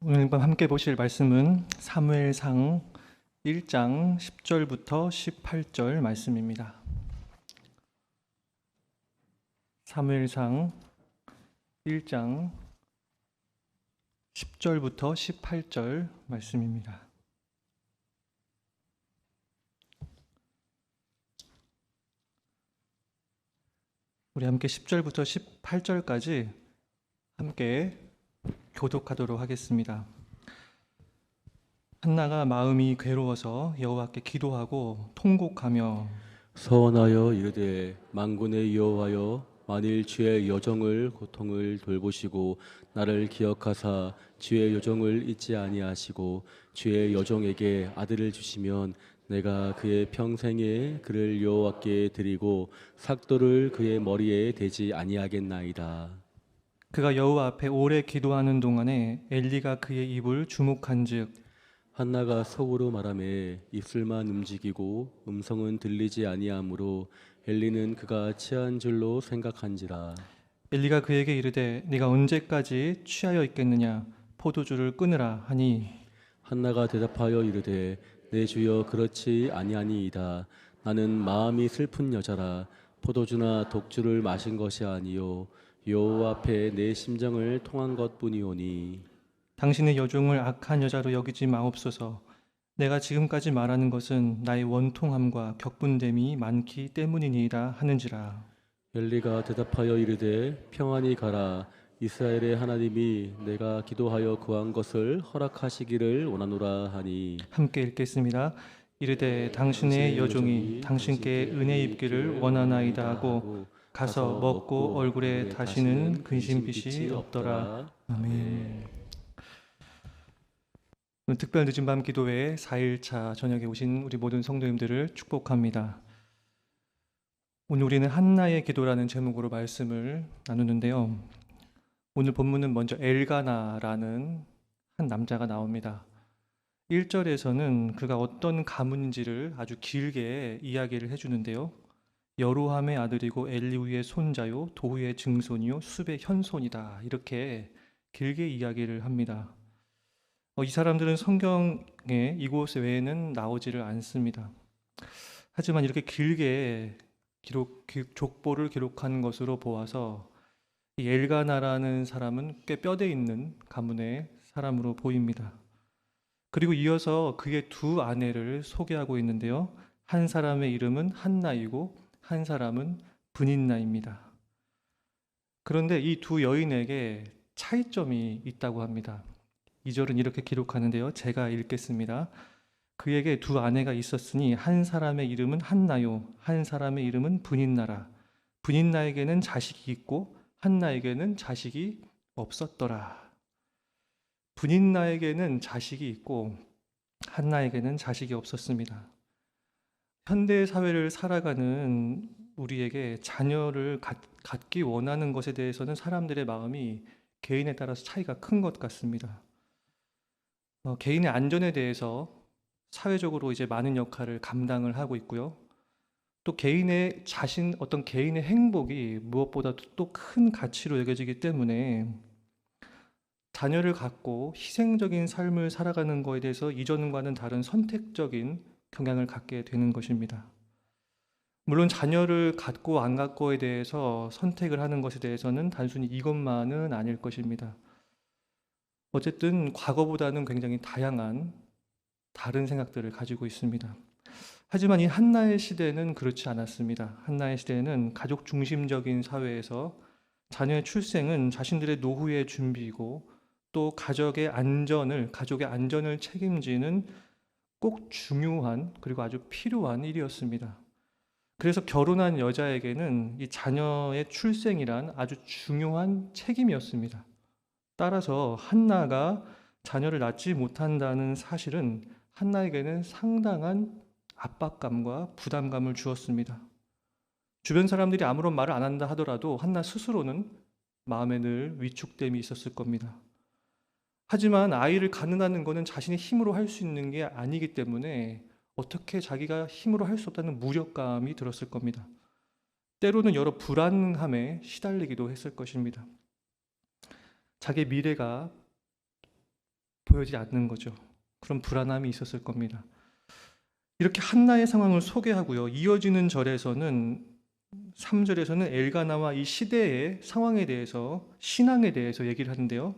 오늘 밤 함께 보실 말씀은 사무엘상 1장 10절부터 18절 말씀입니다. 사무엘상 1장 10절부터 18절 말씀입니다. 우리 함께 10절부터 18절까지 함께 교독하도록 하겠습니다. 한나가 마음이 괴로워서 여호와께 기도하고 통곡하며 서원하여 이르되 만군의 여호와여, 만일 주의 여종을 고통을 돌보시고 나를 기억하사 주의 여종을 잊지 아니하시고 주의 여종에게 아들을 주시면 내가 그의 평생에 그를 여호와께 드리고 삭도를 그의 머리에 대지 아니하겠나이다. 그가 여호와 앞에 오래 기도하는 동안에 엘리가 그의 입을 주목한즉 한나가 속으로 말하매 입술만 움직이고 음성은 들리지 아니하므로 엘리는 그가 취한 줄로 생각한지라. 엘리가 그에게 이르되 네가 언제까지 취하여 있겠느냐 포도주를 끊으라 하니 한나가 대답하여 이르되 내 주여 그렇지 아니하니이다. 나는 마음이 슬픈 여자라. 포도주나 독주를 마신 것이 아니요 여호와 앞에 내 심정을 통한 것뿐이오니. 당신의 여종을 악한 여자로 여기지 마옵소서. 내가 지금까지 말하는 것은 나의 원통함과 격분됨이 많기 때문이니이다 하는지라. 엘리가 대답하여 이르되 평안히 가라. 이스라엘의 하나님이 내가 기도하여 구한 것을 허락하시기를 원하노라 하니. 함께 읽겠습니다. 이르되 당신의 여종이 당신께 은혜 입기를 원하나이다 하고 가서 먹고 얼굴에 다시는 근심빛이 없더라. 아멘. 오늘 특별 늦은 밤 기도회 4일차 저녁에 오신 우리 모든 성도님들을 축복합니다. 오늘 우리는 한나의 기도라는 제목으로 말씀을 나누는데요. 오늘 본문은 먼저 엘가나라는 한 남자가 나옵니다. 1절에서는 그가 어떤 가문인지를 아주 길게 이야기를 해주는데요. 여로함의 아들이고 엘리후의 손자요 도후의 증손이요 숲의 현손이다, 이렇게 길게 이야기를 합니다. 이 사람들은 성경에 이곳 외에는 나오지를 않습니다. 하지만 이렇게 길게 족보를 기록한 것으로 보아서 이 엘가나라는 사람은 꽤 뼈대 있는 가문의 사람으로 보입니다. 그리고 이어서 그의 두 아내를 소개하고 있는데요. 한 사람의 이름은 한나이고 한 사람은 브닌나입니다. 그런데 이 두 여인에게 차이점이 있다고 합니다. 2절은 이렇게 기록하는데요. 제가 읽겠습니다. 그에게 두 아내가 있었으니 한 사람의 이름은 한나요 한 사람의 이름은 브닌나라. 브닌나에게는 자식이 있고 한나에게는 자식이 없었더라. 브닌나에게는 자식이 있고 한나에게는 자식이 없었습니다. 현대 사회를 살아가는 우리에게 자녀를 갖기 원하는 것에 대해서는 사람들의 마음이 개인에 따라서 차이가 큰 것 같습니다. 개인의 안전에 대해서 사회적으로 이제 많은 역할을 감당을 하고 있고요. 또 개인의 어떤 개인의 행복이 무엇보다도 또 큰 가치로 여겨지기 때문에 자녀를 갖고 희생적인 삶을 살아가는 것에 대해서 이전과는 다른 선택적인 경향을 갖게 되는 것입니다. 물론 자녀를 갖고 안 갖고에 대해서 선택을 하는 것에 대해서는 단순히 이것만은 아닐 것입니다. 어쨌든 과거보다는 굉장히 다양한 다른 생각들을 가지고 있습니다. 하지만 이 한나의 시대는 그렇지 않았습니다. 한나의 시대는 가족 중심적인 사회에서 자녀의 출생은 자신들의 노후의 준비이고 또 가족의 안전을 책임지는 꼭 중요한 그리고 아주 필요한 일이었습니다. 그래서 결혼한 여자에게는 이 자녀의 출생이란 아주 중요한 책임이었습니다. 따라서 한나가 자녀를 낳지 못한다는 사실은 한나에게는 상당한 압박감과 부담감을 주었습니다. 주변 사람들이 아무런 말을 안 한다 하더라도 한나 스스로는 마음에 늘 위축됨이 있었을 겁니다. 하지만 아이를 갖는다는 것은 자신의 힘으로 할 수 있는 게 아니기 때문에 어떻게 자기가 힘으로 할 수 없다는 무력감이 들었을 겁니다. 때로는 여러 불안함에 시달리기도 했을 것입니다. 자기 미래가 보여지지 않는 거죠. 그런 불안함이 있었을 겁니다. 이렇게 한나의 상황을 소개하고요. 이어지는 절에서는 3절에서는 엘가나와 이 시대의 상황에 대해서, 신앙에 대해서 얘기를 하는데요.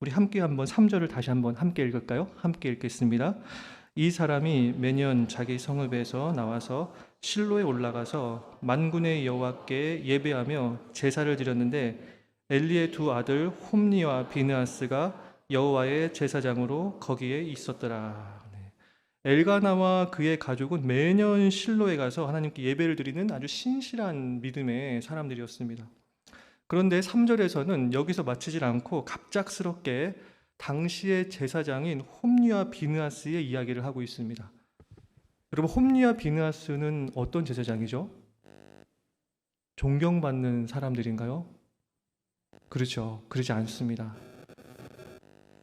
우리 함께 한번 3절을 다시 한번 함께 읽을까요? 함께 읽겠습니다. 이 사람이 매년 자기 성읍에서 나와서 실로에 올라가서 만군의 여호와께 예배하며 제사를 드렸는데 엘리의 두 아들 홈니와 비느하스가 여호와의 제사장으로 거기에 있었더라. 네. 엘가나와 그의 가족은 매년 실로에 가서 하나님께 예배를 드리는 아주 신실한 믿음의 사람들이었습니다. 그런데 3절에서는 여기서 마치질 않고 갑작스럽게 당시의 제사장인 홈니와 비느하스의 이야기를 하고 있습니다. 여러분, 홈니와 비느하스는 어떤 제사장이죠? 존경받는 사람들인가요? 그렇죠. 그러지 않습니다.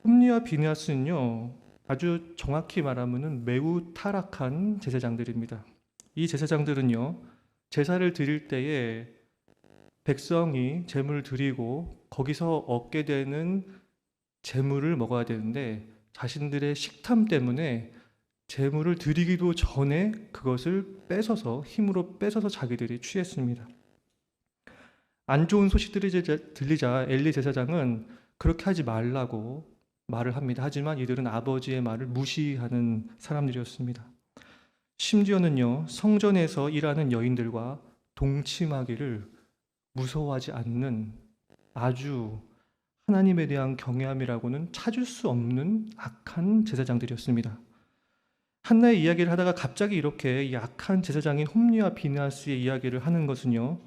홈니와 비느하스는요, 아주 정확히 말하면 매우 타락한 제사장들입니다. 이 제사장들은요, 제사를 드릴 때에 백성이 제물을 드리고 거기서 얻게 되는 제물을 먹어야 되는데 자신들의 식탐 때문에 제물을 드리기도 전에 그것을 뺏어서, 힘으로 뺏어서 자기들이 취했습니다. 안 좋은 소식들이 들리자 엘리 제사장은 그렇게 하지 말라고 말을 합니다. 하지만 이들은 아버지의 말을 무시하는 사람들이었습니다. 심지어는요, 성전에서 일하는 여인들과 동침하기를 무서워하지 않는 아주 하나님에 대한 경외함이라고는 찾을 수 없는 악한 제사장들이었습니다. 한나의 이야기를 하다가 갑자기 이렇게 약한 제사장인 홈니와 비느하스의 이야기를 하는 것은요,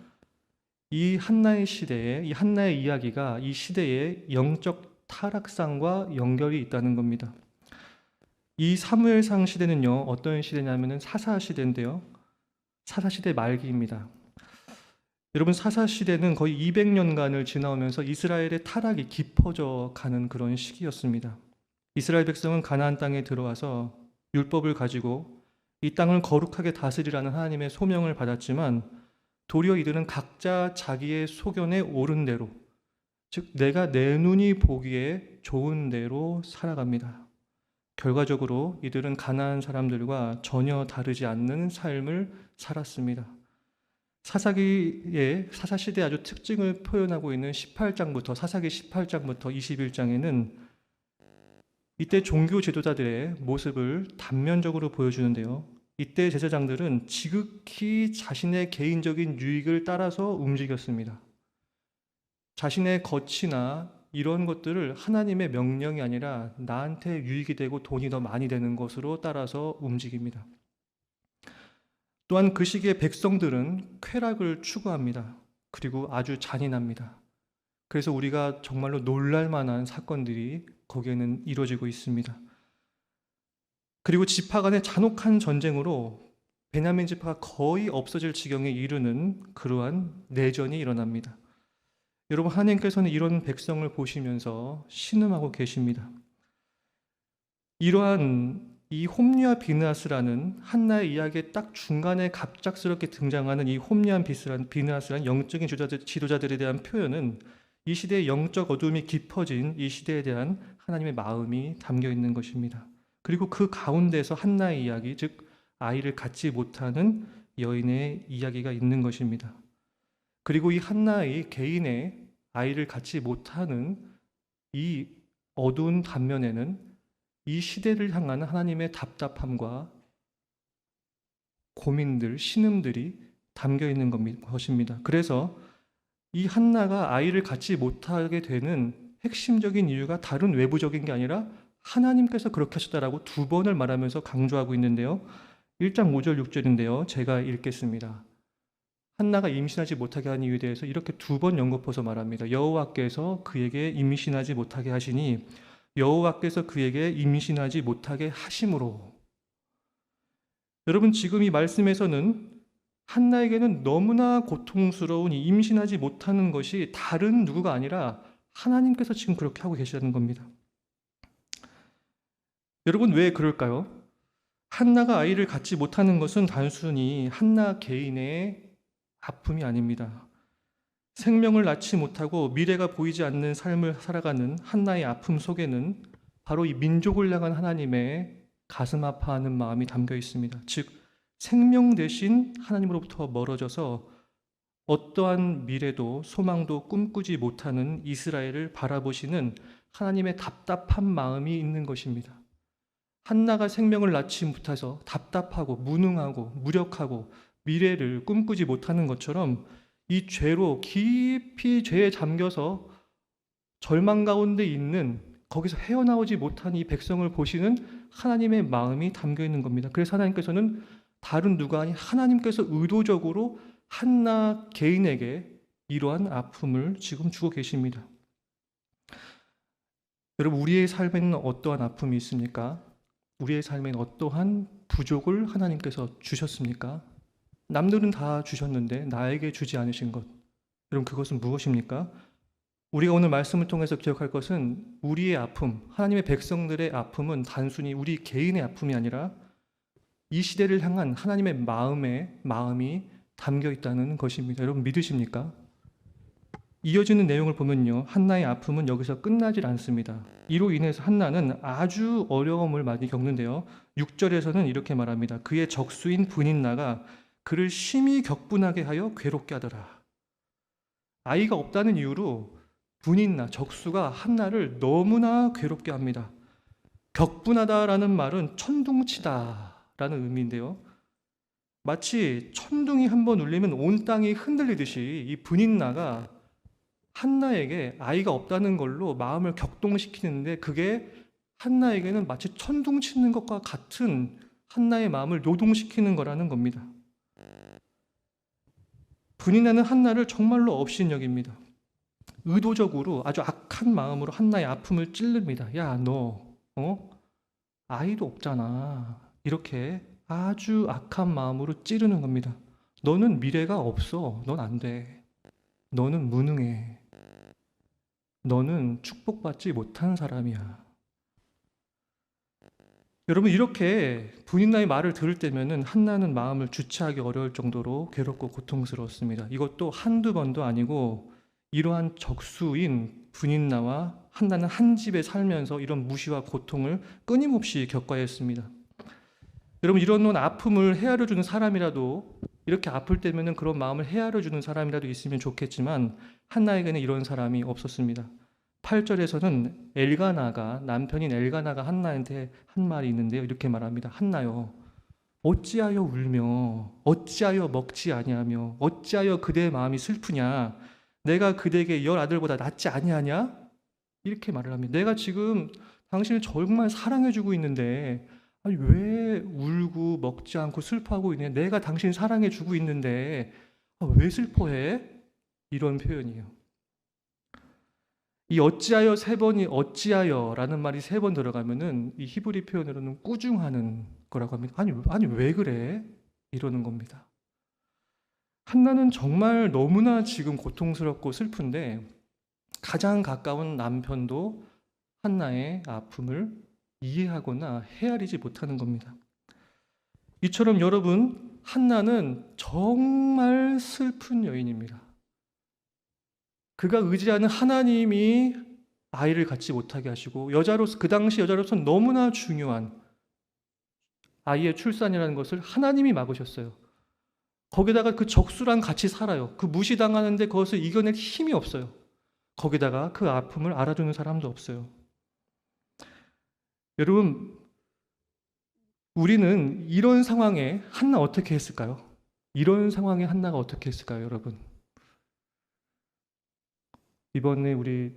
이 한나의 시대에, 이 한나의 이야기가 이 시대의 영적 타락상과 연결이 있다는 겁니다. 이 사무엘상 시대는요, 어떤 시대냐면은 사사 시대인데요, 사사 시대 말기입니다. 여러분, 사사 시대는 거의 200년간을 지나오면서 이스라엘의 타락이 깊어져 가는 그런 시기였습니다. 이스라엘 백성은 가나안 땅에 들어와서 율법을 가지고 이 땅을 거룩하게 다스리라는 하나님의 소명을 받았지만 도리어 이들은 각자 자기의 소견에 옳은 대로, 즉 내가 내 눈이 보기에 좋은 대로 살아갑니다. 결과적으로 이들은 가나안 사람들과 전혀 다르지 않는 삶을 살았습니다. 사사기의 사사시대의 아주 특징을 표현하고 있는 18장부터, 사사기 18장부터 21장에는 이때 종교 지도자들의 모습을 단면적으로 보여주는데요. 이때 제사장들은 지극히 자신의 개인적인 유익을 따라서 움직였습니다. 자신의 거취나 이런 것들을 하나님의 명령이 아니라 나한테 유익이 되고 돈이 더 많이 되는 것으로 따라서 움직입니다. 또한 그 시기의 백성들은 쾌락을 추구합니다. 그리고 아주 잔인합니다. 그래서 우리가 정말로 놀랄 만한 사건들이 거기에는 이루어지고 있습니다. 그리고 지파 간의 잔혹한 전쟁으로 베냐민 지파가 거의 없어질 지경에 이르는 그러한 내전이 일어납니다. 여러분, 하나님께서는 이런 백성을 보시면서 신음하고 계십니다. 이러한 이 홈리와 비느하스라는 한나의 이야기의 딱 중간에 갑작스럽게 등장하는 이 홈리와 비느하스라는 영적인 지도자들에 대한 표현은 이 시대의 영적 어둠이 깊어진 이 시대에 대한 하나님의 마음이 담겨 있는 것입니다. 그리고 그 가운데서 한나의 이야기, 즉 아이를 갖지 못하는 여인의 이야기가 있는 것입니다. 그리고 이 한나의 개인의 아이를 갖지 못하는 이 어두운 단면에는 이 시대를 향하는 하나님의 답답함과 고민들, 신음들이 담겨 있는 것입니다. 그래서 이 한나가 아이를 갖지 못하게 되는 핵심적인 이유가 다른 외부적인 게 아니라 하나님께서 그렇게 하셨다라고 두 번을 말하면서 강조하고 있는데요. 1장 5절 6절인데요. 제가 읽겠습니다. 한나가 임신하지 못하게 한 이유에 대해서 이렇게 두 번 연거푸어서 말합니다. 여호와께서 그에게 임신하지 못하게 하시니 여호와께서 그에게 임신하지 못하게 하심으로. 여러분, 지금 이 말씀에서는 한나에게는 너무나 고통스러운 이 임신하지 못하는 것이 다른 누구가 아니라 하나님께서 지금 그렇게 하고 계시다는 겁니다. 여러분, 왜 그럴까요? 한나가 아이를 갖지 못하는 것은 단순히 한나 개인의 아픔이 아닙니다. 생명을 낳지 못하고 미래가 보이지 않는 삶을 살아가는 한나의 아픔 속에는 바로 이 민족을 향한 하나님의 가슴 아파하는 마음이 담겨 있습니다. 즉 생명 대신 하나님으로부터 멀어져서 어떠한 미래도 소망도 꿈꾸지 못하는 이스라엘을 바라보시는 하나님의 답답한 마음이 있는 것입니다. 한나가 생명을 낳지 못해서 답답하고 무능하고 무력하고 미래를 꿈꾸지 못하는 것처럼 이 죄로 깊이 죄에 잠겨서 절망 가운데 있는, 거기서 헤어나오지 못한 이 백성을 보시는 하나님의 마음이 담겨 있는 겁니다. 그래서 하나님께서는 다른 누가 아닌 하나님께서 의도적으로 한나 개인에게 이러한 아픔을 지금 주고 계십니다. 여러분, 우리의 삶에는 어떠한 아픔이 있습니까? 우리의 삶에는 어떠한 부족을 하나님께서 주셨습니까? 남들은 다 주셨는데 나에게 주지 않으신 것, 여러분, 그것은 무엇입니까? 우리가 오늘 말씀을 통해서 기억할 것은 우리의 아픔, 하나님의 백성들의 아픔은 단순히 우리 개인의 아픔이 아니라 이 시대를 향한 하나님의 마음이 담겨 있다는 것입니다. 여러분, 믿으십니까? 이어지는 내용을 보면요, 한나의 아픔은 여기서 끝나질 않습니다. 이로 인해서 한나는 아주 어려움을 많이 겪는데요, 6절에서는 이렇게 말합니다. 그의 적수인 분인나가 그를 심히 격분하게 하여 괴롭게 하더라. 아이가 없다는 이유로 분인나, 적수가 한나를 너무나 괴롭게 합니다. 격분하다라는 말은 천둥치다라는 의미인데요, 마치 천둥이 한번 울리면 온 땅이 흔들리듯이 이 분인나가 한나에게 아이가 없다는 걸로 마음을 격동시키는데, 그게 한나에게는 마치 천둥 치는 것과 같은 한나의 마음을 노동시키는 거라는 겁니다. 분인나는 한나를 정말로 업신여깁니다. 의도적으로 아주 악한 마음으로 한나의 아픔을 찌릅니다. 야, 너 아이도 없잖아. 이렇게 아주 악한 마음으로 찌르는 겁니다. 너는 미래가 없어. 넌 안 돼. 너는 무능해. 너는 축복받지 못한 사람이야. 여러분, 이렇게 분인나의 말을 들을 때면은 한나는 마음을 주체하기 어려울 정도로 괴롭고 고통스러웠습니다. 이것도 한두 번도 아니고 이러한 적수인 분인나와 한나는 한 집에 살면서 이런 무시와 고통을 끊임없이 겪어야 했습니다. 여러분, 이런 아픔을 헤아려 주는 사람이라도, 이렇게 아플 때면은 그런 마음을 헤아려 주는 사람이라도 있으면 좋겠지만 한나에게는 이런 사람이 없었습니다. 8절에서는 엘가나가, 남편인 엘가나가 한나한테 한 말이 있는데요, 이렇게 말합니다. 한나여, 어찌하여 울며 어찌하여 먹지 아니하며 어찌하여 그대의 마음이 슬프냐? 내가 그대에게 10 아들보다 낫지 아니하냐? 이렇게 말을 합니다. 내가 지금 당신을 정말 사랑해주고 있는데 아니 왜 울고 먹지 않고 슬퍼하고 있냐? 내가 당신 사랑해주고 있는데 왜 슬퍼해? 이런 표현이에요. 이 어찌하여 세 번이, 어찌하여라는 말이 3번 들어가면은 이 히브리 표현으로는 꾸중하는 거라고 합니다. 아니 왜 그래? 이러는 겁니다. 한나는 정말 너무나 지금 고통스럽고 슬픈데 가장 가까운 남편도 한나의 아픔을 이해하거나 헤아리지 못하는 겁니다. 이처럼 여러분, 한나는 정말 슬픈 여인입니다. 그가 의지하는 하나님이 아이를 갖지 못하게 하시고, 여자로서, 그 당시 여자로서는 너무나 중요한 아이의 출산이라는 것을 하나님이 막으셨어요. 거기다가 그 적수랑 같이 살아요. 그 무시당하는데 그것을 이겨낼 힘이 없어요. 거기다가 그 아픔을 알아주는 사람도 없어요. 여러분, 우리는 이런 상황에 한나 어떻게 했을까요? 이런 상황에 한나가 어떻게 했을까요, 여러분? 이번에 우리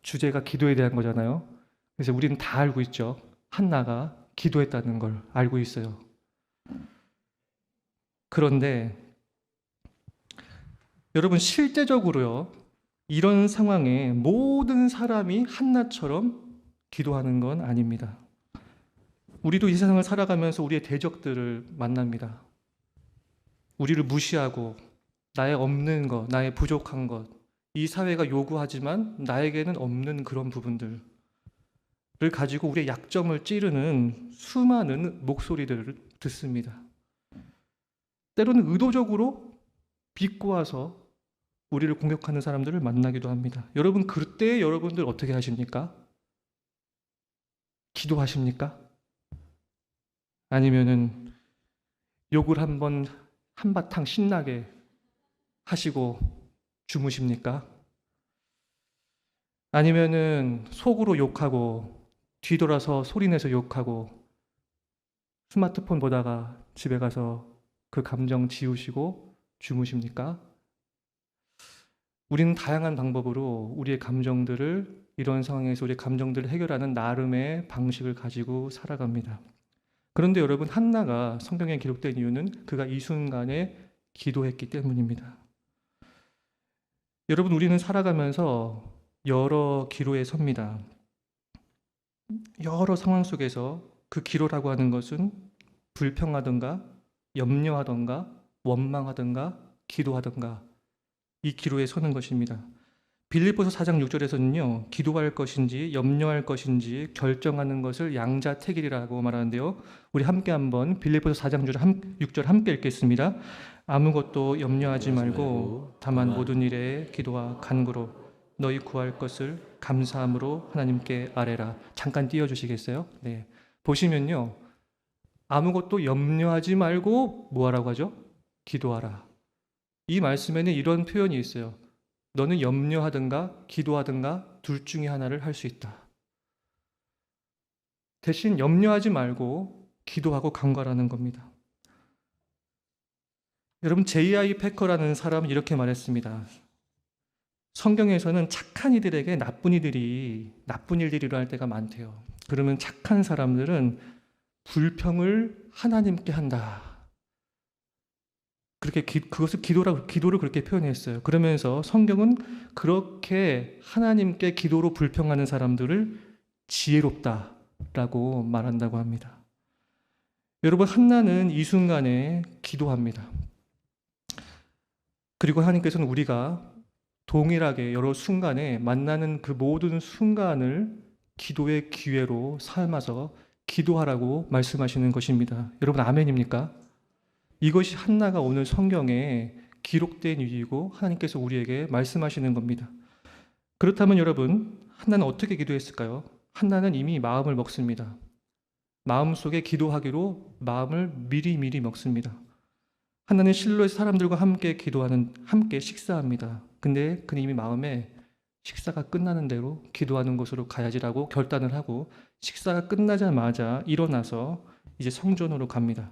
주제가 기도에 대한 거잖아요. 그래서 우리는 다 알고 있죠. 한나가 기도했다는 걸 알고 있어요. 그런데 여러분, 실제적으로요, 이런 상황에 모든 사람이 한나처럼 기도하는 건 아닙니다. 우리도 이 세상을 살아가면서 우리의 대적들을 만납니다. 우리를 무시하고 나의 없는 것, 나의 부족한 것, 이 사회가 요구하지만 나에게는 없는 그런 부분들을 가지고 우리의 약점을 찌르는 수많은 목소리들을 듣습니다. 때로는 의도적으로 비꼬아서 우리를 공격하는 사람들을 만나기도 합니다. 여러분, 그때 여러분들 어떻게 하십니까? 기도하십니까? 아니면은 욕을 한번 한바탕 신나게 하시고 주무십니까? 아니면은 속으로 욕하고 뒤돌아서 소리내서 욕하고 스마트폰 보다가 집에 가서 그 감정 지우시고 주무십니까? 우리는 다양한 방법으로 우리의 감정들을, 이런 상황에서 우리의 감정들을 해결하는 나름의 방식을 가지고 살아갑니다. 그런데 여러분, 한나가 성경에 기록된 이유는 그가 이 순간에 기도했기 때문입니다. 여러분, 우리는 살아가면서 여러 기로에 섭니다. 여러 상황 속에서 그 기로라고 하는 것은 불평하던가 염려하던가 원망하던가 기도하던가 이 기로에 서는 것입니다. 빌립보서 4장 6절에서는요, 기도할 것인지 염려할 것인지 결정하는 것을 양자택일이라고 말하는데요. 우리 함께 한번 빌립보서 4장 6절 함께 읽겠습니다. 아무것도 염려하지 말고 다만 모든 일에 기도와 간구로 너희 구할 것을 감사함으로 하나님께 아뢰라. 잠깐 띄워주시겠어요? 네. 보시면요, 아무것도 염려하지 말고 뭐하라고 하죠? 기도하라. 이 말씀에는 이런 표현이 있어요. 너는 염려하든가 기도하든가 둘 중에 하나를 할 수 있다. 대신 염려하지 말고 기도하고 간구하라는 겁니다. 여러분, J.I. 패커라는 사람은 이렇게 말했습니다. 성경에서는 착한 이들에게 나쁜 일들이 일어날 때가 많대요. 그러면 착한 사람들은 불평을 하나님께 한다. 그렇게 그것을 기도를 그렇게 표현했어요. 그러면서 성경은 그렇게 하나님께 기도로 불평하는 사람들을 지혜롭다라고 말한다고 합니다. 여러분, 한나는 이 순간에 기도합니다. 그리고 하나님께서는 우리가 동일하게 여러 순간에 만나는 그 모든 순간을 기도의 기회로 삼아서 기도하라고 말씀하시는 것입니다. 여러분, 아멘입니까? 이것이 한나가 오늘 성경에 기록된 이유이고 하나님께서 우리에게 말씀하시는 겁니다. 그렇다면 여러분, 한나는 어떻게 기도했을까요? 한나는 이미 마음을 먹습니다. 마음속에 기도하기로 마음을 미리 먹습니다. 한나는 실로에서 사람들과 함께 함께 식사합니다. 근데 그는 이미 마음에 식사가 끝나는 대로 기도하는 곳으로 가야지라고 결단을 하고 식사가 끝나자마자 일어나서 이제 성전으로 갑니다.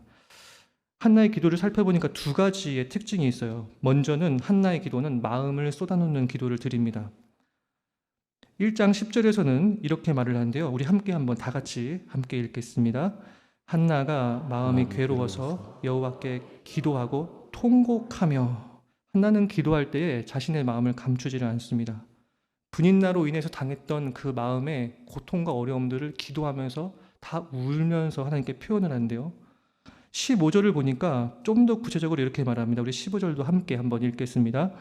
한나의 기도를 살펴보니까 두 가지의 특징이 있어요. 먼저는 한나의 기도는 마음을 쏟아놓는 기도를 드립니다. 1장 10절에서는 이렇게 말을 하는데요. 우리 함께 한번 다 같이 함께 읽겠습니다. 한나가 마음이 괴로워서 여호와께 기도하고 통곡하며. 한나는 기도할 때에 자신의 마음을 감추지를 않습니다. 분인나로 인해서 당했던 그 마음의 고통과 어려움들을 기도하면서 다 울면서 하나님께 표현을 하는데요. 15절을 보니까 좀 더 구체적으로 이렇게 말합니다. 우리 15절도 함께 한번 읽겠습니다.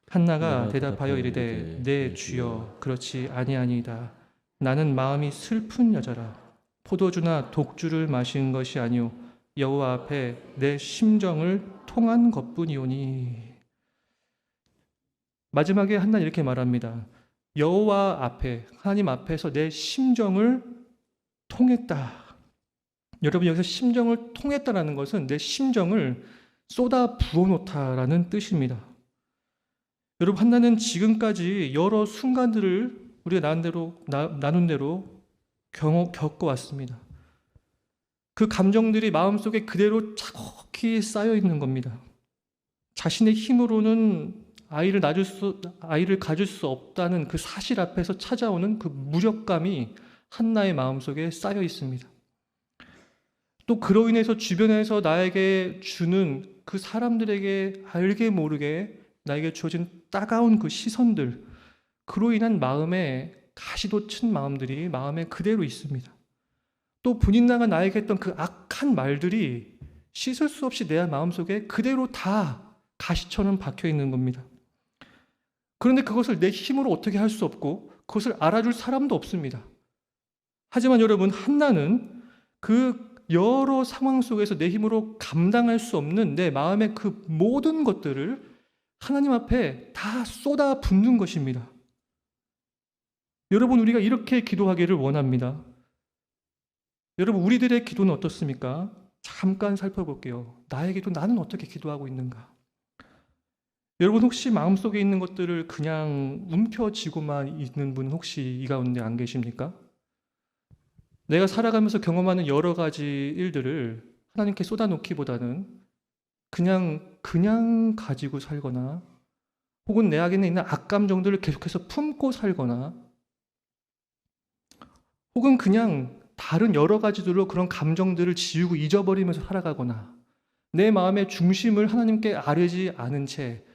한나가 대답하여 이르되 네 주여 그렇지 아니하니이다. 나는 마음이 슬픈 여자라. 포도주나 독주를 마신 것이 아니오 여호와 앞에 내 심정을 통한 것뿐이오니. 마지막에 한나는 이렇게 말합니다. 여호와 앞에, 하나님 앞에서 내 심정을 통했다. 여러분, 여기서 심정을 통했다라는 것은 내 심정을 쏟아 부어놓다라는 뜻입니다. 여러분, 한나는 지금까지 여러 순간들을 우리가 나눈 대로 겪어왔습니다. 그 감정들이 마음속에 그대로 차곡히 쌓여 있는 겁니다. 자신의 힘으로는 아이를 가질 수 없다는 그 사실 앞에서 찾아오는 그 무력감이 한나의 마음속에 쌓여 있습니다. 또 그로 인해서 주변에서 나에게 주는 그 사람들에게 알게 모르게 나에게 주어진 따가운 그 시선들, 그로 인한 마음에 가시도 친 마음들이 마음에 그대로 있습니다. 또 분인나가 나에게 했던 그 악한 말들이 씻을 수 없이 내 마음속에 그대로 다 가시처럼 박혀 있는 겁니다. 그런데 그것을 내 힘으로 어떻게 할 수 없고 그것을 알아줄 사람도 없습니다. 하지만 여러분, 한나는 그 여러 상황 속에서 내 힘으로 감당할 수 없는 내 마음의 그 모든 것들을 하나님 앞에 다 쏟아 붓는 것입니다. 여러분, 우리가 이렇게 기도하기를 원합니다. 여러분, 우리들의 기도는 어떻습니까? 잠깐 살펴볼게요. 나의 기도, 나는 어떻게 기도하고 있는가? 여러분, 혹시 마음속에 있는 것들을 그냥 움켜쥐고만 있는 분 혹시 이 가운데 안 계십니까? 내가 살아가면서 경험하는 여러 가지 일들을 하나님께 쏟아놓기보다는 그냥 가지고 살거나, 혹은 내 안에 있는 악감정들을 계속해서 품고 살거나, 혹은 그냥 다른 여러 가지들로 그런 감정들을 지우고 잊어버리면서 살아가거나, 내 마음의 중심을 하나님께 아뢰지 않은 채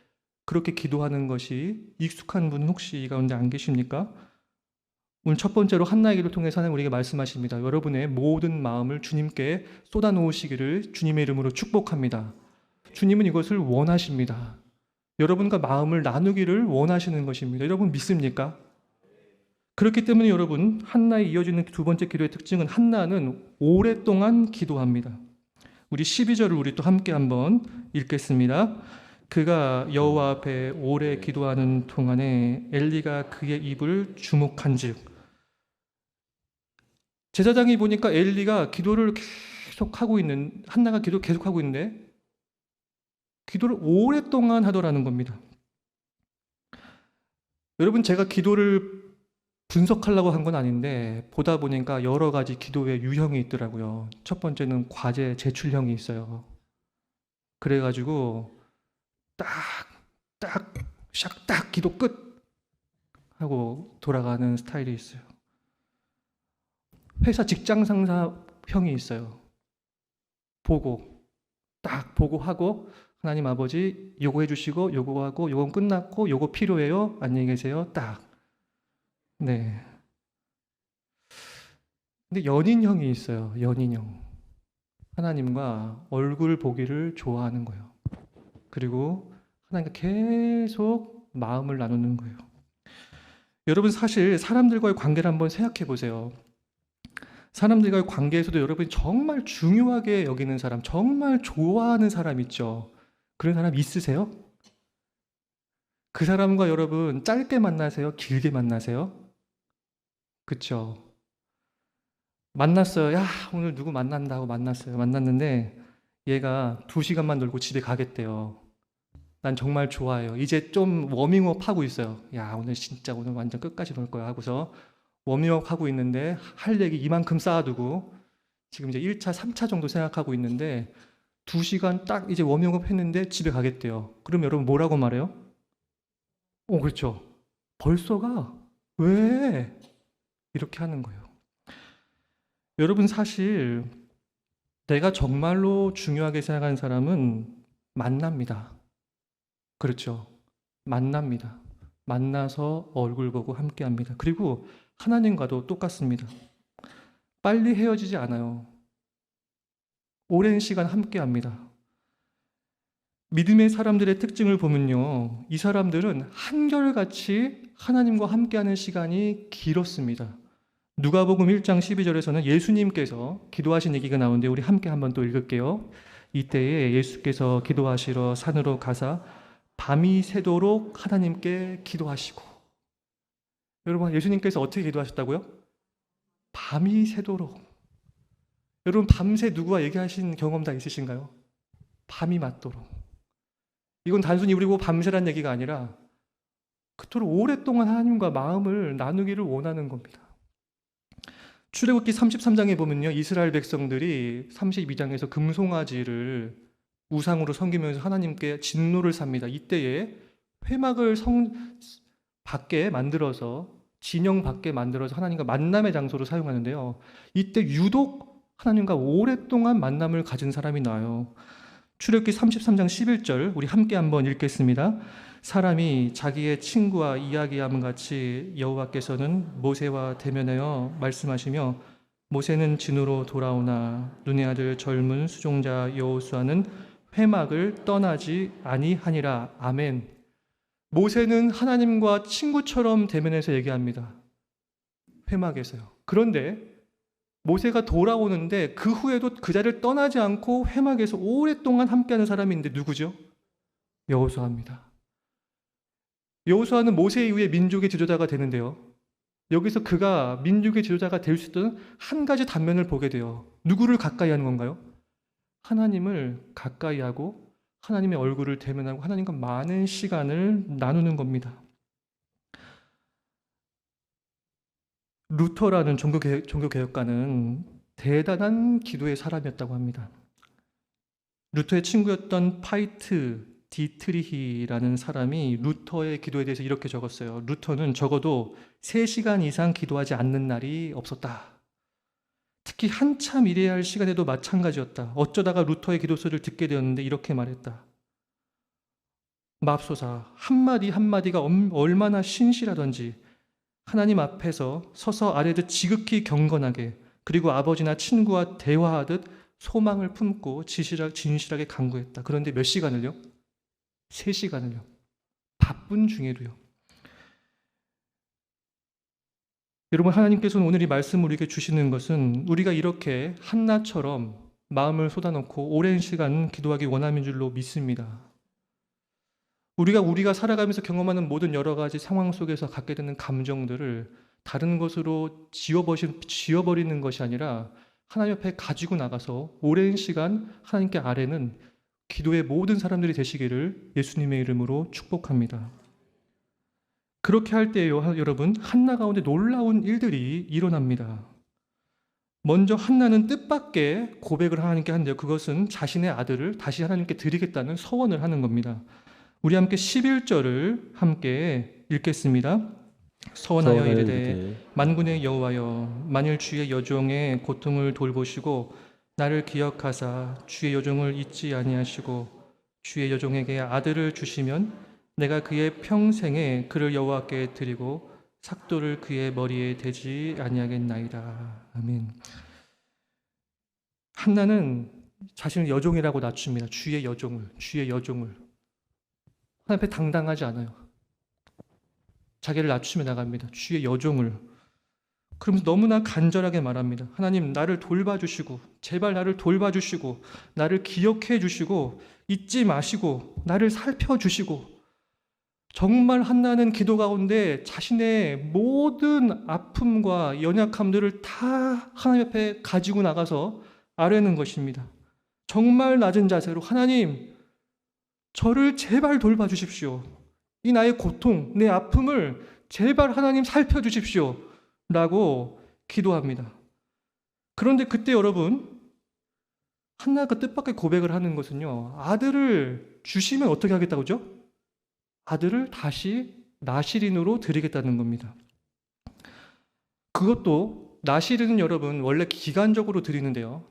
그렇게 기도하는 것이 익숙한 분은 혹시 이 가운데 안 계십니까? 오늘 첫 번째로 한나의 기도를 통해서 하나님 우리에게 말씀하십니다. 여러분의 모든 마음을 주님께 쏟아놓으시기를 주님의 이름으로 축복합니다. 주님은 이것을 원하십니다. 여러분과 마음을 나누기를 원하시는 것입니다. 여러분 믿습니까? 그렇기 때문에 여러분, 한나에 이어지는 두 번째 기도의 특징은 한나는 오랫동안 기도합니다. 우리 12절을 우리 또 함께 한번 읽겠습니다. 그가 여호와 앞에 오래 기도하는 동안에 엘리가 그의 입을 주목한즉. 제사장이 보니까 엘리가 기도를 계속하고 있는, 한나가 기도 계속하고 있는데 기도를 오랫동안 하더라는 겁니다. 여러분, 제가 기도를 분석하려고 한 건 아닌데 보다 보니까 여러 가지 기도의 유형이 있더라고요. 첫 번째는 과제 제출형이 있어요. 그래가지고 딱 기도 끝 하고 돌아가는 스타일이 있어요. 회사 직장 상사형이 있어요. 보고하고 하나님 아버지 요거 해주시고 요거 하고 요건 끝났고 요거 필요해요. 안녕히 계세요. 딱. 네. 근데 연인형이 있어요. 연인형. 하나님과 얼굴 보기를 좋아하는 거예요. 그리고 하나님과 계속 마음을 나누는 거예요. 여러분, 사실 사람들과의 관계를 한번 생각해 보세요. 사람들과의 관계에서도 여러분이 정말 중요하게 여기는 사람, 정말 좋아하는 사람 있죠? 그런 사람 있으세요? 그 사람과 여러분 짧게 만나세요? 길게 만나세요? 그쵸? 만났어요. 야, 오늘 누구 만난다고 만났어요. 만났는데 얘가 2시간만 놀고 집에 가겠대요. 난 정말 좋아해요. 이제 좀 워밍업 하고 있어요. 야, 오늘 진짜 오늘 완전 끝까지 놀 거야 하고서 워밍업 하고 있는데 할 얘기 이만큼 쌓아두고 지금 이제 1차, 3차 정도 생각하고 있는데 2시간 딱 이제 워밍업 했는데 집에 가겠대요. 그럼 여러분 뭐라고 말해요? 그렇죠. 벌써가? 왜? 이렇게 하는 거예요. 여러분, 사실 내가 정말로 중요하게 생각하는 사람은 만납니다. 그렇죠. 만납니다. 만나서 얼굴 보고 함께 합니다. 그리고 하나님과도 똑같습니다. 빨리 헤어지지 않아요. 오랜 시간 함께 합니다. 믿음의 사람들의 특징을 보면요, 이 사람들은 한결같이 하나님과 함께하는 시간이 길었습니다. 누가복음 1장 12절에서는 예수님께서 기도하신 얘기가 나오는데 우리 함께 한번 또 읽을게요. 이때에 예수께서 기도하시러 산으로 가사 밤이 새도록 하나님께 기도하시고. 여러분, 예수님께서 어떻게 기도하셨다고요? 밤이 새도록. 여러분, 밤새 누구와 얘기하신 경험 다 있으신가요? 밤이 맞도록. 이건 단순히 우리 보고 밤새란 얘기가 아니라 그토록 오랫동안 하나님과 마음을 나누기를 원하는 겁니다. 출애굽기 33장에 보면요, 이스라엘 백성들이 32장에서 금송아지를 우상으로 섬기면서 하나님께 진노를 삽니다. 이때에 회막을 밖에 만들어서, 진영 밖에 만들어서 하나님과 만남의 장소로 사용하는데요, 이때 유독 하나님과 오랫동안 만남을 가진 사람이 나와요. 출애굽기 33장 11절 우리 함께 한번 읽겠습니다. 사람이 자기의 친구와 이야기함 같이 여호와께서는 모세와 대면하여 말씀하시며 모세는 진으로 돌아오나 눈의 아들 젊은 수종자 여호수아는 회막을 떠나지 아니하니라. 아멘. 모세는 하나님과 친구처럼 대면해서 얘기합니다. 회막에서요. 그런데 모세가 돌아오는데 그 후에도 그 자리를 떠나지 않고 회막에서 오랫동안 함께하는 사람이 있는데 누구죠? 여호수아입니다. 여호수아는 모세 이후에 민족의 지도자가 되는데요, 여기서 그가 민족의 지도자가 될 수 있던 한 가지 단면을 보게 돼요. 누구를 가까이 하는 건가요? 하나님을 가까이 하고 하나님의 얼굴을 대면하고 하나님과 많은 시간을 나누는 겁니다. 루터라는 종교개혁가는 대단한 기도의 사람이었다고 합니다. 루터의 친구였던 파이트 디트리히라는 사람이 루터의 기도에 대해서 이렇게 적었어요. 루터는 적어도 3시간 이상 기도하지 않는 날이 없었다. 특히 한참 일해야 할 시간에도 마찬가지였다. 어쩌다가 루터의 기도소리를 듣게 되었는데 이렇게 말했다. 맙소사, 한마디 한마디가 얼마나 신실하던지 하나님 앞에서 서서 아뢰듯 지극히 경건하게, 그리고 아버지나 친구와 대화하듯 소망을 품고 진실하게 간구했다. 그런데 몇 시간을요? 3시간을요. 바쁜 중에도요. 여러분, 하나님께서는 오늘 이 말씀을 우리에게 주시는 것은 우리가 이렇게 한나처럼 마음을 쏟아놓고 오랜 시간 기도하기 원함인 줄로 믿습니다. 우리가 살아가면서 경험하는 모든 여러 가지 상황 속에서 갖게 되는 감정들을 다른 것으로 지워버리는 것이 아니라 하나님 앞에 가지고 나가서 오랜 시간 하나님께 아뢰는 기도의 모든 사람들이 되시기를 예수님의 이름으로 축복합니다. 그렇게 할 때요, 여러분, 한나 가운데 놀라운 일들이 일어납니다. 먼저 한나는 뜻밖의 고백을 하나님께 하는데요. 그것은 자신의 아들을 다시 하나님께 드리겠다는 서원을 하는 겁니다. 우리 함께 11절을 함께 읽겠습니다. 서원하여 이르되 만군의 여호와여, 만일 주의 여종의 고통을 돌보시고 나를 기억하사 주의 여종을 잊지 아니하시고 주의 여종에게 아들을 주시면 내가 그의 평생에 그를 여호와께 드리고 삭도를 그의 머리에 대지 아니하겠나이다. 아멘. 한나는 자신을 여종이라고 낮춥니다. 주의 여종을. 하나님 앞에 당당하지 않아요. 자기를 낮추며 나갑니다. 주의 여종을. 그러면서 너무나 간절하게 말합니다. 하나님, 나를 돌봐주시고, 제발 나를 돌봐주시고, 나를 기억해 주시고, 잊지 마시고, 나를 살펴주시고. 정말 한나는 기도 가운데 자신의 모든 아픔과 연약함들을 다 하나님 앞에 가지고 나가서 아뢰는 것입니다. 정말 낮은 자세로 하나님, 저를 제발 돌봐주십시오. 이 나의 고통, 내 아픔을 제발 하나님 살펴주십시오. 라고 기도합니다. 그런데 그때 여러분, 한나가 뜻밖의 고백을 하는 것은요, 아들을 주시면 어떻게 하겠다고죠? 아들을 다시 나시린으로 드리겠다는 겁니다. 그것도 나시린은 여러분 원래 기간적으로 드리는데요.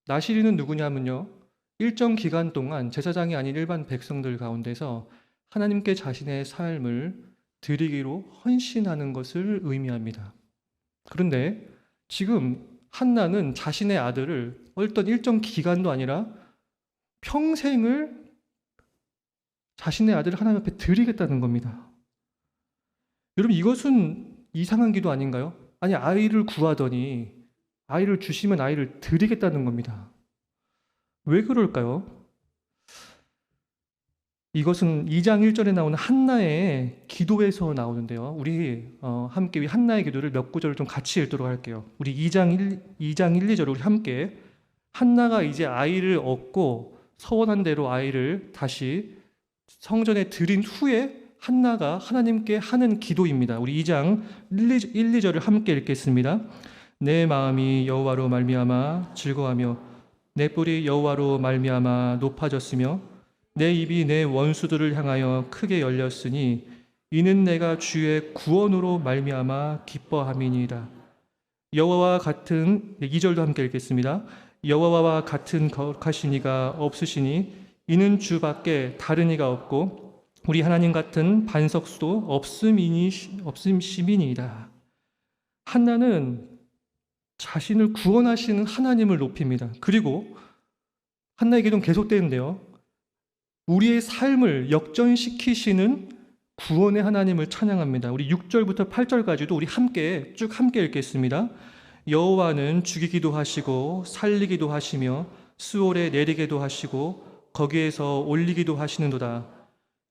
나시린은 누구냐면요, 일정 기간 동안 제사장이 아닌 일반 백성들 가운데서 하나님께 자신의 삶을 드리기로 헌신하는 것을 의미합니다. 그런데 지금 한나는 자신의 아들을 어떤 일정 기간도 아니라 평생을 자신의 아들을 하나님 앞에 드리겠다는 겁니다. 여러분, 이것은 이상한 기도 아닌가요? 아니, 아이를 구하더니 아이를 주시면 아이를 드리겠다는 겁니다. 왜 그럴까요? 이것은 2장 1절에 나오는 한나의 기도에서 나오는데요. 우리 함께 이 한나의 기도를 몇 구절을 좀 같이 읽도록 할게요. 우리 2장 1, 2절을 우리 함께, 한나가 이제 아이를 얻고 서원한 대로 아이를 다시 성전에 드린 후에 한나가 하나님께 하는 기도입니다. 우리 2장 1, 2절을 함께 읽겠습니다. 내 마음이 여호와로 말미암아 즐거워하며 내 뿔이 여호와로 말미암아 높아졌으며 내 입이 내 원수들을 향하여 크게 열렸으니 이는 내가 주의 구원으로 말미암아 기뻐함이니이다. 여호와와 같은, 2절도 함께 읽겠습니다. 여호와와 같은 거룩하신 이가 없으시니 이는 주밖에 다른 이가 없고 우리 하나님 같은 반석수도 없음심이니이다. 한나는 자신을 구원하시는 하나님을 높입니다. 그리고 한나의 기도는 계속되는데요, 우리의 삶을 역전시키시는 구원의 하나님을 찬양합니다. 우리 6절부터 8절까지도 우리 함께 읽겠습니다. 여호와는 죽이기도 하시고 살리기도 하시며 수월에 내리게도 하시고 거기에서 올리기도 하시는도다.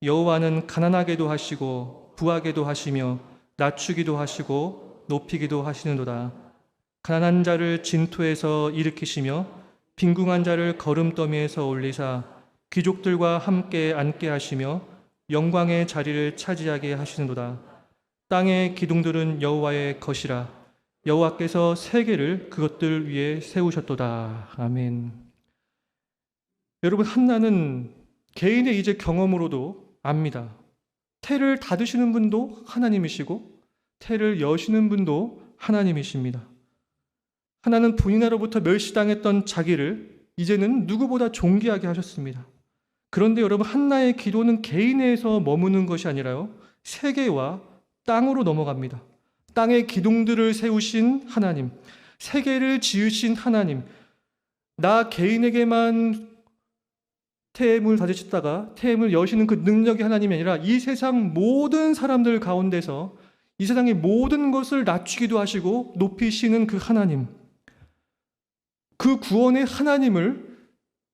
여호와는 가난하게도 하시고 부하게도 하시며 낮추기도 하시고 높이기도 하시는도다. 가난한 자를 진토에서 일으키시며 빈궁한 자를 거름더미에서 올리사 귀족들과 함께 앉게 하시며 영광의 자리를 차지하게 하시는도다. 땅의 기둥들은 여호와의 것이라. 여호와께서 세계를 그것들 위에 세우셨도다. 아멘. 여러분, 한나는 개인의 이제 경험으로도 압니다. 태를 닫으시는 분도 하나님이시고 태를 여시는 분도 하나님이십니다. 하나는 본인으로부터 멸시당했던 자기를 이제는 누구보다 존귀하게 하셨습니다. 그런데 여러분, 한나의 기도는 개인에서 머무는 것이 아니라요, 세계와 땅으로 넘어갑니다. 땅의 기둥들을 세우신 하나님, 세계를 지으신 하나님, 나 개인에게만 태음을 닫으셨다가 태음을 여시는 그 능력이 하나님이 아니라 이 세상 모든 사람들 가운데서 이 세상의 모든 것을 낮추기도 하시고 높이시는 그 하나님, 그 구원의 하나님을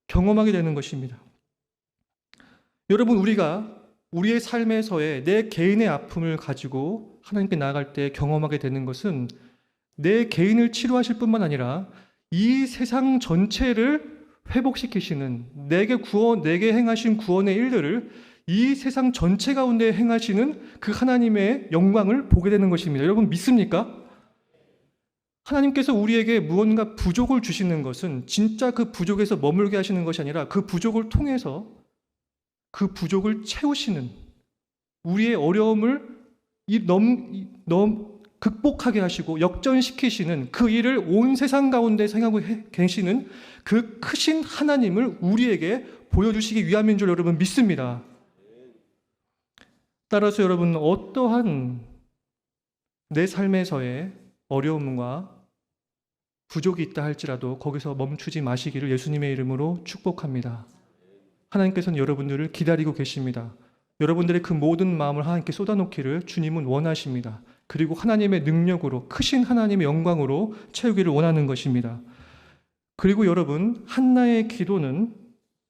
경험하게 되는 것입니다. 여러분, 우리가 우리의 삶에서의 내 개인의 아픔을 가지고 하나님께 나아갈 때 경험하게 되는 것은 내 개인을 치료하실 뿐만 아니라 이 세상 전체를 회복시키시는, 내게 행하신 구원의 일들을 이 세상 전체 가운데 행하시는 그 하나님의 영광을 보게 되는 것입니다. 여러분, 믿습니까? 하나님께서 우리에게 무언가 부족을 주시는 것은 진짜 그 부족에서 머물게 하시는 것이 아니라 그 부족을 통해서 그 부족을 채우시는, 우리의 어려움을 극복하게 하시고 역전시키시는 그 일을 온 세상 가운데 행하고 계시는 그 크신 하나님을 우리에게 보여주시기 위함인 줄 여러분 믿습니다. 따라서 여러분, 어떠한 내 삶에서의 어려움과 부족이 있다 할지라도 거기서 멈추지 마시기를 예수님의 이름으로 축복합니다. 하나님께서는 여러분들을 기다리고 계십니다. 여러분들의 그 모든 마음을 하나님께 쏟아놓기를 주님은 원하십니다. 그리고 하나님의 능력으로, 크신 하나님의 영광으로 채우기를 원하는 것입니다. 그리고 여러분, 한나의 기도는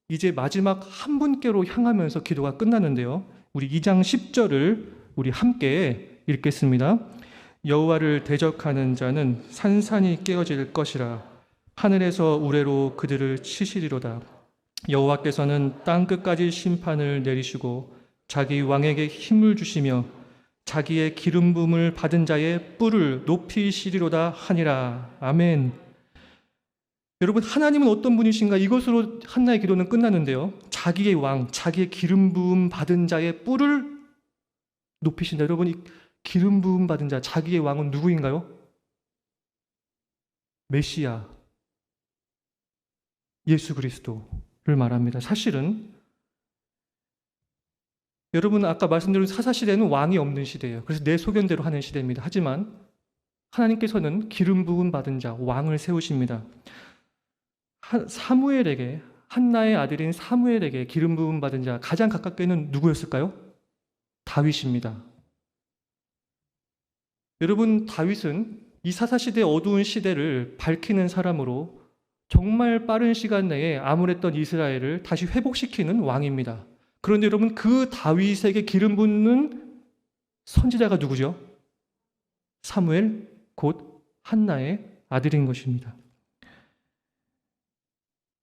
이제 마지막 한 분께로 향하면서 기도가 끝나는데요, 우리 2장 10절을 우리 함께 읽겠습니다. 여호와를 대적하는 자는 산산이 깨어질 것이라. 하늘에서 우레로 그들을 치시리로다. 여호와께서는 땅 끝까지 심판을 내리시고 자기 왕에게 힘을 주시며 자기의 기름 부음을 받은 자의 뿔을 높이시리로다 하니라. 아멘. 여러분, 하나님은 어떤 분이신가? 이것으로 한나의 기도는 끝나는데요, 자기의 왕, 자기의 기름 부음 받은 자의 뿔을 높이신다. 여러분, 이 기름 부음 받은 자, 자기의 왕은 누구인가요? 메시아, 예수 그리스도를 말합니다. 사실은 여러분, 아까 말씀드린 사사시대는 왕이 없는 시대예요. 그래서 내 소견대로 하는 시대입니다. 하지만 하나님께서는 기름 부음 받은 자, 왕을 세우십니다. 사무엘에게, 한나의 아들인 사무엘에게 기름 부음 받은 자 가장 가깝게는 누구였을까요? 다윗입니다. 여러분, 다윗은 이 사사시대의 어두운 시대를 밝히는 사람으로 정말 빠른 시간 내에 암울했던 이스라엘을 다시 회복시키는 왕입니다. 그런데 여러분, 그 다윗에게 기름 붓는 선지자가 누구죠? 사무엘, 곧 한나의 아들인 것입니다.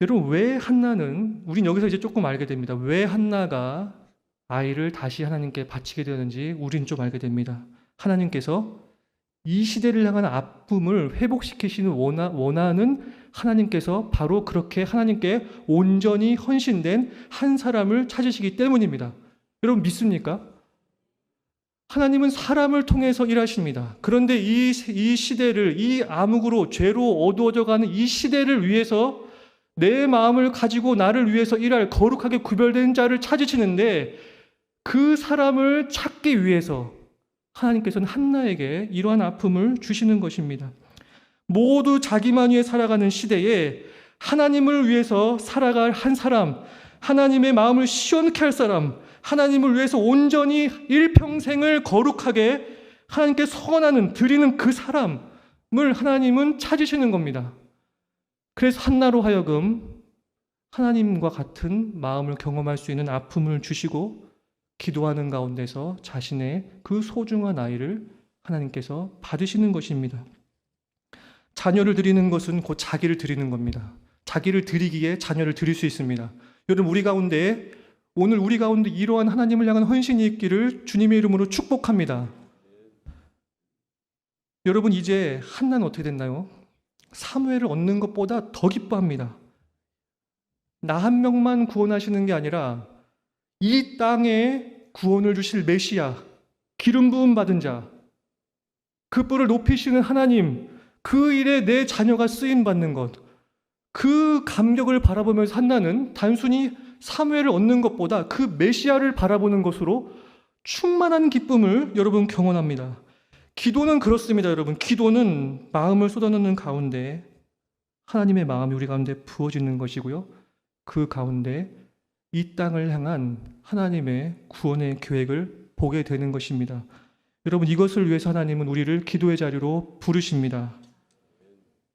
여러분, 왜 한나는, 우린 여기서 이제 조금 알게 됩니다. 왜 한나가 아이를 다시 하나님께 바치게 되었는지 우린 좀 알게 됩니다. 하나님께서 이 시대를 향한 아픔을 회복시키시는 원하는 하나님께서 바로 그렇게 하나님께 온전히 헌신된 한 사람을 찾으시기 때문입니다. 여러분, 믿습니까? 하나님은 사람을 통해서 일하십니다. 그런데 이 시대를, 이 암흑으로 죄로 어두워져가는 이 시대를 위해서 내 마음을 가지고 나를 위해서 일할 거룩하게 구별된 자를 찾으시는데, 그 사람을 찾기 위해서 하나님께서는 한나에게 이러한 아픔을 주시는 것입니다. 모두 자기만 위해 살아가는 시대에 하나님을 위해서 살아갈 한 사람, 하나님의 마음을 시원케 할 사람, 하나님을 위해서 온전히 일평생을 거룩하게 하나님께 서원하는, 드리는 그 사람을 하나님은 찾으시는 겁니다. 그래서 한나로 하여금 하나님과 같은 마음을 경험할 수 있는 아픔을 주시고 기도하는 가운데서 자신의 그 소중한 아이를 하나님께서 받으시는 것입니다. 자녀를 드리는 것은 곧 자기를 드리는 겁니다. 자기를 드리기에 자녀를 드릴 수 있습니다. 여러분, 오늘 우리 가운데 이러한 하나님을 향한 헌신이 있기를 주님의 이름으로 축복합니다. 여러분, 이제 한나는 어떻게 됐나요? 사무엘을 얻는 것보다 더 기뻐합니다. 나 한 명만 구원하시는 게 아니라 이 땅에 구원을 주실 메시아, 기름 부음 받은 자, 그 뿔을 높이시는 하나님, 그 일에 내 자녀가 쓰임 받는 것, 그 감격을 바라보면서 한나는 단순히 사무엘을 얻는 것보다 그 메시아를 바라보는 것으로 충만한 기쁨을 여러분 경험합니다. 기도는 그렇습니다, 여러분. 기도는 마음을 쏟아놓는 가운데 하나님의 마음이 우리 가운데 부어지는 것이고요. 그 가운데 이 땅을 향한 하나님의 구원의 계획을 보게 되는 것입니다. 여러분, 이것을 위해서 하나님은 우리를 기도의 자리로 부르십니다.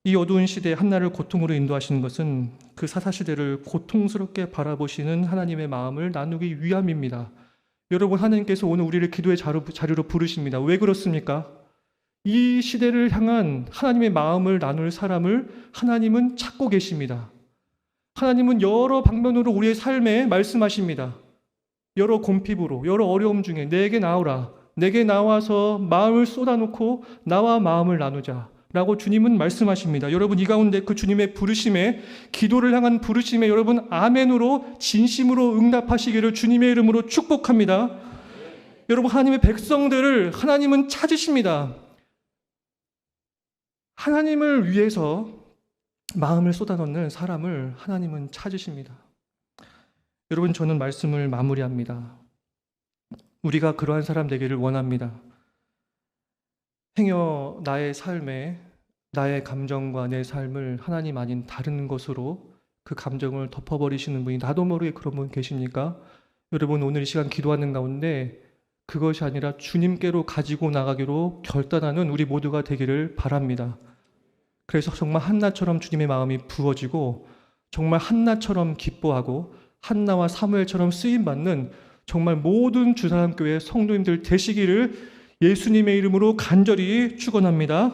이 어두운 시대에 한나를 고통으로 인도하시는 것은 그 사사시대를 고통스럽게 바라보시는 하나님의 마음을 나누기 위함입니다. 여러분, 하나님께서 오늘 우리를 기도의 자리로 부르십니다. 왜 그렇습니까? 이 시대를 향한 하나님의 마음을 나눌 사람을 하나님은 찾고 계십니다. 하나님은 여러 방면으로 우리의 삶에 말씀하십니다. 여러 곰핍으로, 여러 어려움 중에 내게 나오라. 내게 나와서 마음을 쏟아놓고 나와 마음을 나누자 라고 주님은 말씀하십니다. 여러분, 이 가운데 그 주님의 부르심에, 기도를 향한 부르심에 여러분 아멘으로 진심으로 응답하시기를 주님의 이름으로 축복합니다. 여러분, 하나님의 백성들을 하나님은 찾으십니다. 하나님을 위해서 마음을 쏟아넣는 사람을 하나님은 찾으십니다. 여러분, 저는 말씀을 마무리합니다. 우리가 그러한 사람 되기를 원합니다. 행여 나의 삶에 나의 감정과 내 삶을 하나님 아닌 다른 것으로 그 감정을 덮어버리시는 분이 나도 모르게 그런 분 계십니까? 여러분, 오늘 이 시간 기도하는 가운데 그것이 아니라 주님께로 가지고 나가기로 결단하는 우리 모두가 되기를 바랍니다. 그래서 정말 한나처럼 주님의 마음이 부어지고 정말 한나처럼 기뻐하고 한나와 사무엘처럼 쓰임받는 정말 모든 주사람교회 성도님들 되시기를 예수님의 이름으로 간절히 축원합니다.